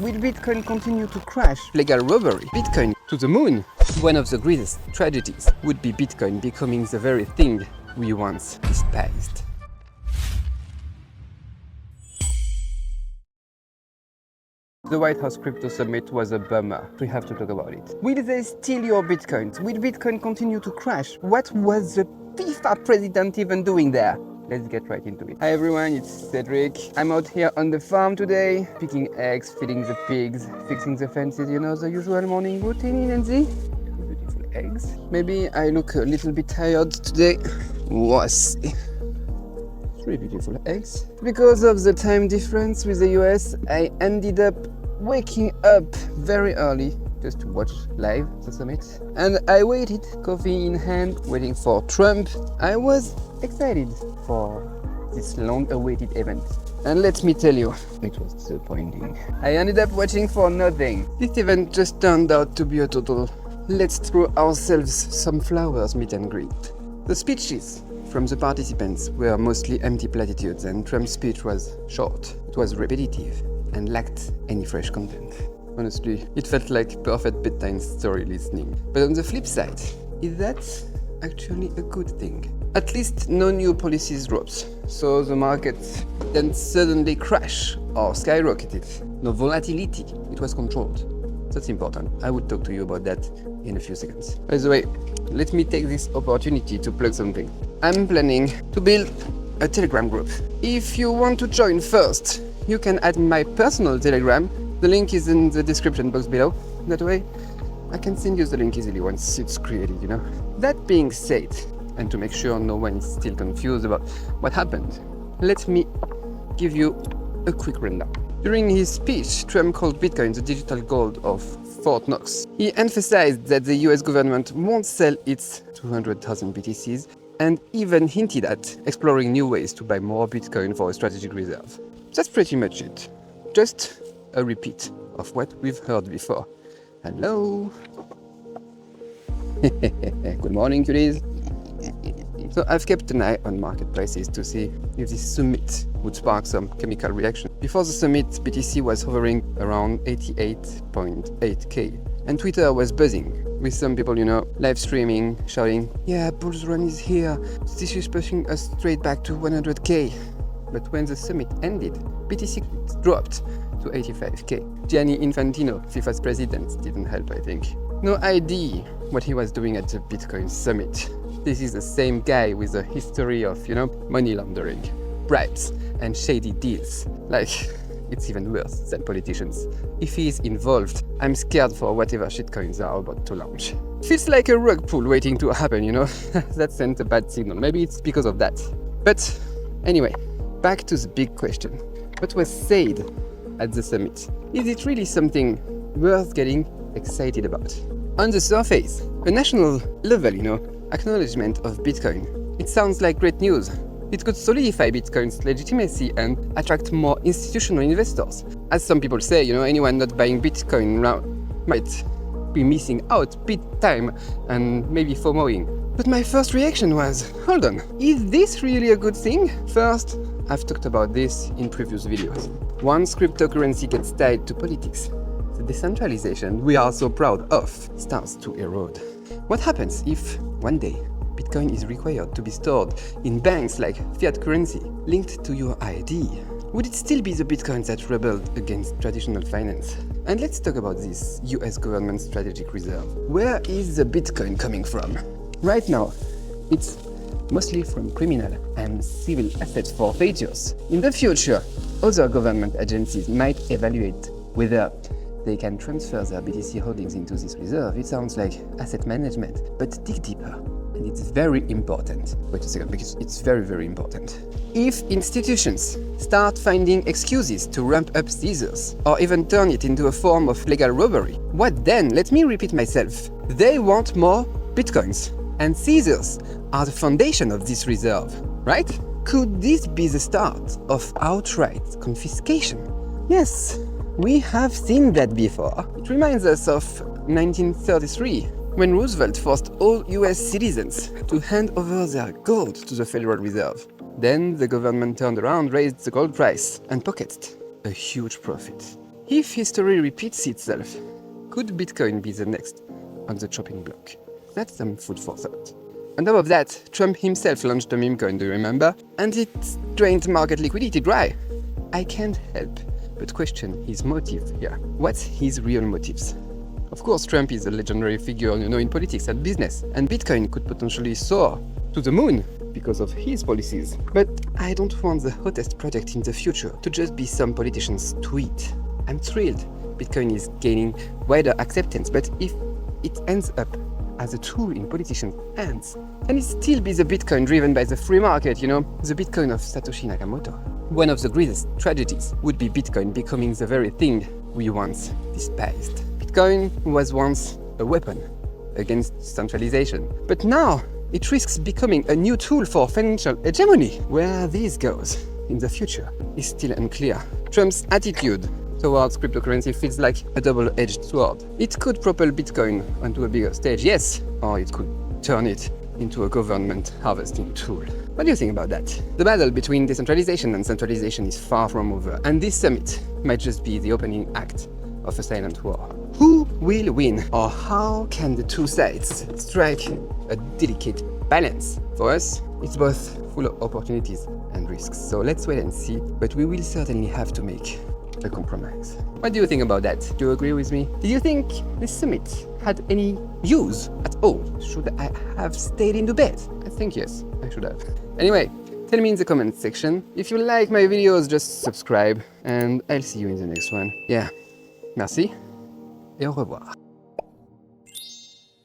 Will Bitcoin continue to crash? Legal robbery. Bitcoin to the moon. One of the greatest tragedies would be Bitcoin becoming the very thing we once despised. The White House Crypto Summit was a bummer. We have to talk about it. Will they steal your Bitcoins? Will Bitcoin continue to crash? What was the FIFA president even doing there? Let's get right into it. Hi everyone, it's Cédric. I'm out here on the farm today, picking eggs, feeding the pigs, fixing the fences, you know, the usual morning routine, Nancy. Beautiful eggs. Maybe I look a little bit tired today. Was 3 beautiful eggs. Because of the time difference with the US, I ended up waking up very early just to watch live the summit. And I waited, coffee in hand, waiting for Trump. I was excited for this long-awaited event. And let me tell you, it was disappointing. I ended up watching for nothing. This event just turned out to be a total let's throw ourselves some flowers meet and greet. The speeches from the participants were mostly empty platitudes, and Trump's speech was short. It was repetitive and lacked any fresh content. Honestly, it felt like perfect bedtime story listening. But on the flip side, is that actually a good thing? At least no new policies drops, so the market didn't suddenly crash or skyrocketed. No volatility, it was controlled. That's important. I would talk to you about that in a few seconds. By the way, let me take this opportunity to plug something. I'm planning to build a Telegram group. If you want to join first, you can add my personal Telegram. The link is in the description box below. That way, I can send you the link easily once it's created, you know. That being said, and to make sure no one is still confused about what happened, let me give you a quick rundown. During his speech, Trump called Bitcoin the digital gold of Fort Knox. He emphasized that the US government won't sell its 200,000 BTCs and even hinted at exploring new ways to buy more Bitcoin for a strategic reserve. That's pretty much it. Just a repeat of what we've heard before. Hello. Good morning, cuties. So I've kept an eye on market prices to see if this summit would spark some chemical reaction. Before the summit, BTC was hovering around 88.8k, and Twitter was buzzing with some people, you know, live streaming, shouting, "Yeah, Bull's Run is here. This is pushing us straight back to 100k." But when the summit ended, BTC dropped to 85k. Gianni Infantino, FIFA's president, didn't help, I think. No idea what he was doing at the Bitcoin summit. This is the same guy with a history of, you know, money laundering, bribes, and shady deals. Like, it's even worse than politicians. If he is involved, I'm scared for whatever shitcoins are about to launch. Feels like a rug pull waiting to happen, you know? That sent a bad signal. Maybe it's because of that. But anyway, back to the big question. What was said at the summit? Is it really something worth getting excited about? On the surface, a national level, you know, acknowledgement of Bitcoin. It sounds like great news. It could solidify Bitcoin's legitimacy and attract more institutional investors. As some people say, you know, anyone not buying Bitcoin now might be missing out big time and maybe FOMOing. But my first reaction was, hold on, is this really a good thing? First, I've talked about this in previous videos. Once cryptocurrency gets tied to politics, the decentralization we are so proud of starts to erode. What happens if one day Bitcoin is required to be stored in banks like fiat currency linked to your ID? Would it still be the Bitcoins that rebelled against traditional finance? And let's talk about this US government strategic reserve. Where is the Bitcoin coming from? Right now, it's mostly from criminal and civil asset forfeitures. In the future, other government agencies might evaluate whether they can transfer their BTC holdings into this reserve. It sounds like asset management, but dig deeper. And it's very important. Wait a second, because it's very, very important. If institutions start finding excuses to ramp up seizures, or even turn it into a form of legal robbery, what then? Let me repeat myself. They want more Bitcoins. And seizures are the foundation of this reserve, right? Could this be the start of outright confiscation? Yes, we have seen that before. It reminds us of 1933, when Roosevelt forced all US citizens to hand over their gold to the Federal Reserve. Then the government turned around, raised the gold price, and pocketed a huge profit. If history repeats itself, could Bitcoin be the next on the chopping block? That's some food for thought. On top of that, Trump himself launched a meme coin, do you remember? And it drained market liquidity dry. I can't help but question his motive here. What's his real motives? Of course, Trump is a legendary figure, in politics and business, and Bitcoin could potentially soar to the moon because of his policies. But I don't want the hottest project in the future to just be some politician's tweet. I'm thrilled Bitcoin is gaining wider acceptance, but if it ends up as a tool in politicians' hands, can it still be the Bitcoin driven by the free market, the Bitcoin of Satoshi Nakamoto? One of the greatest tragedies would be Bitcoin becoming the very thing we once despised. Bitcoin was once a weapon against centralization, but now it risks becoming a new tool for financial hegemony. Where this goes in the future is still unclear. Trump's attitude towards cryptocurrency feels like a double-edged sword. It could propel Bitcoin onto a bigger stage, yes, or it could turn it into a government harvesting tool. What do you think about that? The battle between decentralization and centralization is far from over, and this summit might just be the opening act of a silent war. Who will win, or how can the two sides strike a delicate balance? For us, it's both full of opportunities and risks, so let's wait and see, but we will certainly have to make a compromise. What do you think about that? Do you agree with me? Did you think this summit had any use at all? Should I have stayed in the bed? I think yes, I should have. Anyway, tell me in the comment section. If you like my videos, just subscribe, and I'll see you in the next one. Yeah, merci, et au revoir.